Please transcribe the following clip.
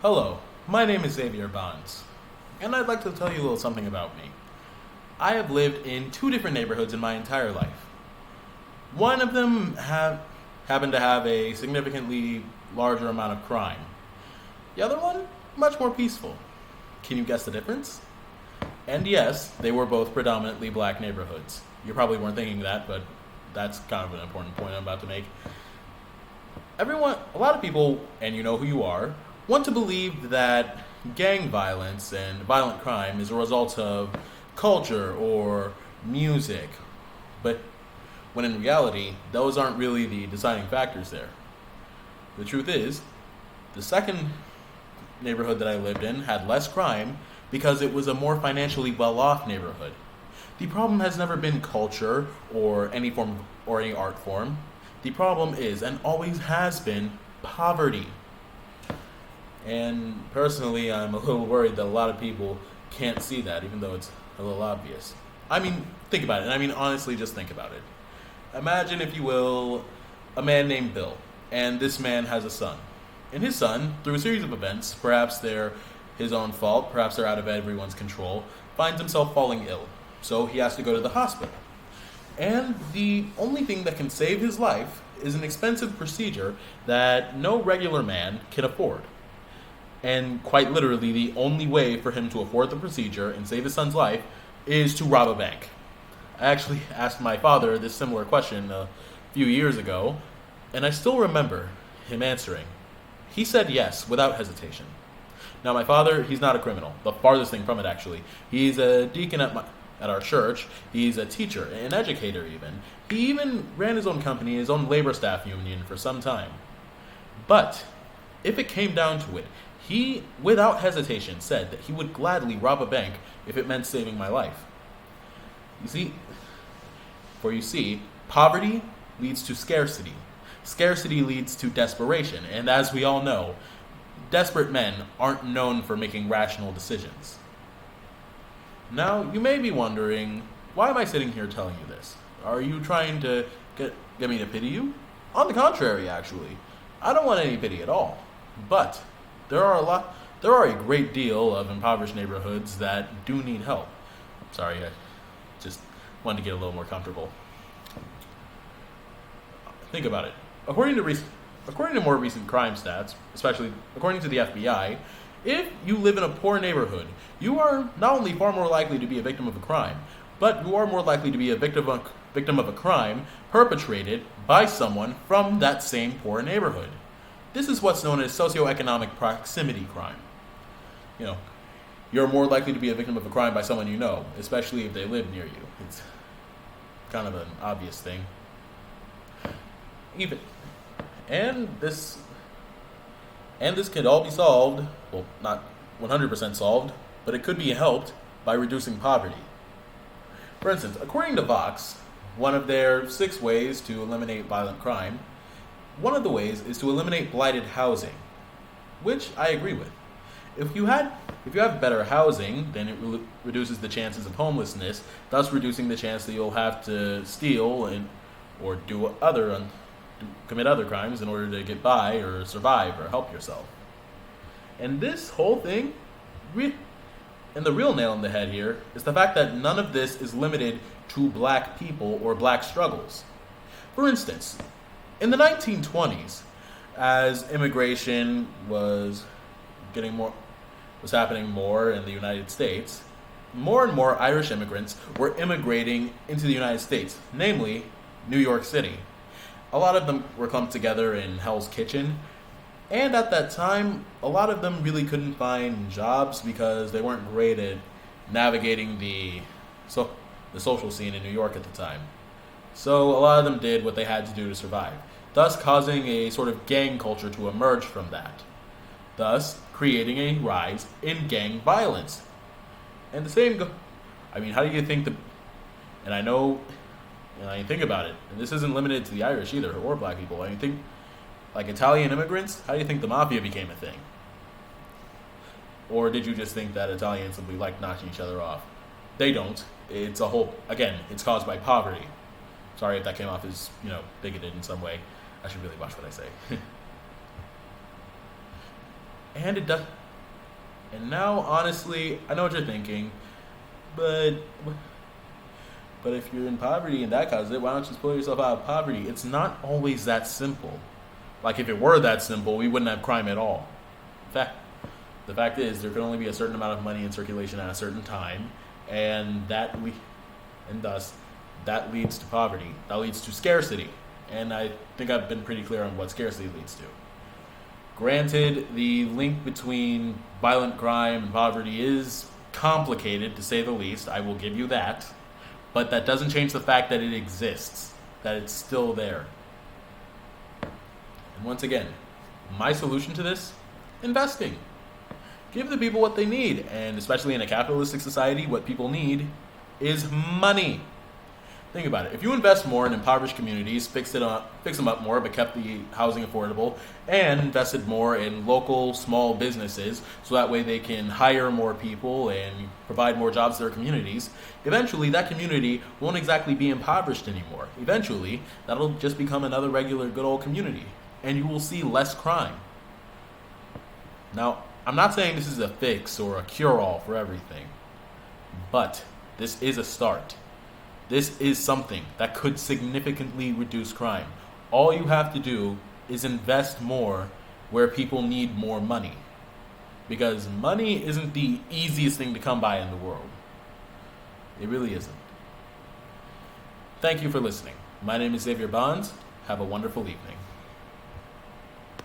Hello, my name is Xavier Bonds, and I'd like to tell you a little something about me. I have lived in two different neighborhoods in my entire life. One of them happened to have a significantly larger amount of crime. The other one, much more peaceful. Can you guess the difference? And yes, they were both predominantly black neighborhoods. You probably weren't thinking that, but that's kind of an important point I'm about to make. A lot of people, and you know who you are, want to believe that gang violence and violent crime is a result of culture or music, but when in reality, those aren't really the deciding factors there. The truth is, the second neighborhood that I lived in had less crime because it was a more financially well-off neighborhood. The problem has never been culture or any art form. The problem is and always has been poverty. And personally, I'm a little worried that a lot of people can't see that, even though it's a little obvious. I mean, think about it. I mean, honestly, just think about it. Imagine, if you will, a man named Bill, and this man has a son. And his son, through a series of events, perhaps they're his own fault, perhaps they're out of everyone's control, finds himself falling ill. So he has to go to the hospital. And the only thing that can save his life is an expensive procedure that no regular man can afford. And quite literally, the only way for him to afford the procedure and save his son's life is to rob a bank. I actually asked my father this similar question a few years ago, and I still remember him answering. He said yes, without hesitation. Now, my father, he's not a criminal. The farthest thing from it, actually. He's a deacon at our church. He's a teacher, an educator even. He even ran his own company, his own labor staff union for some time. But if it came down to it, he, without hesitation, said that he would gladly rob a bank if it meant saving my life. You see, poverty leads to scarcity. Scarcity leads to desperation, and as we all know, desperate men aren't known for making rational decisions. Now, you may be wondering, why am I sitting here telling you this? Are you trying to get me to pity you? On the contrary, actually. I don't want any pity at all. But there are a great deal of impoverished neighborhoods that do need help. Sorry, I just wanted to get a little more comfortable. Think about it. According to more recent crime stats, especially according to the FBI, if you live in a poor neighborhood, you are not only far more likely to be a victim of a crime, but you are more likely to be a victim of a crime perpetrated by someone from that same poor neighborhood. This is what's known as socioeconomic proximity crime. You're more likely to be a victim of a crime by someone you know, especially if they live near you. It's kind of an obvious thing. And this could all be solved, well, not 100% solved, but it could be helped by reducing poverty. For instance, according to Vox, one of their 6 ways to eliminate violent crime, one of the ways is to eliminate blighted housing, which I agree with. If you have better housing, then it reduces the chances of homelessness, thus reducing the chance that you'll have to steal or commit other crimes in order to get by or survive or help yourself. And this whole thing, and the real nail in the head here, is the fact that none of this is limited to black people or black struggles. For instance, in the 1920s, as immigration was happening more in the United States, more and more Irish immigrants were immigrating into the United States, namely New York City. A lot of them were clumped together in Hell's Kitchen, and at that time, a lot of them really couldn't find jobs because they weren't great at navigating the social scene in New York at the time. So a lot of them did what they had to do to survive, thus causing a sort of gang culture to emerge from that, thus creating a rise in gang violence. And how do you think and I think about it, and this isn't limited to the Irish either, or black people. Think, like Italian immigrants, how do you think the mafia became a thing? Or did you just think that Italians simply like knocking each other off? They don't. It's it's caused by poverty. Sorry if that came off as, bigoted in some way. I should really watch what I say. And it does. And now, honestly, I know what you're thinking, but if you're in poverty and that causes it, why don't you just pull yourself out of poverty? It's not always that simple. Like if it were that simple, we wouldn't have crime at all. The fact is, there can only be a certain amount of money in circulation at a certain time, and thus that leads to poverty. That leads to scarcity, and I think I've been pretty clear on what scarcity leads to. Granted, the link between violent crime and poverty is complicated, to say the least. I will give you that. But that doesn't change the fact that it exists, that it's still there. And once again, my solution to this? Investing. Give the people what they need, and especially in a capitalistic society, what people need is money. Think about it. If you invest more in impoverished communities, fix them up more, but kept the housing affordable, and invested more in local small businesses, so that way they can hire more people and provide more jobs to their communities, eventually that community won't exactly be impoverished anymore. Eventually, that'll just become another regular good old community, and you will see less crime. Now, I'm not saying this is a fix or a cure-all for everything, but this is a start. This is something that could significantly reduce crime. All you have to do is invest more where people need more money. Because money isn't the easiest thing to come by in the world. It really isn't. Thank you for listening. My name is Xavier Bonds. Have a wonderful evening.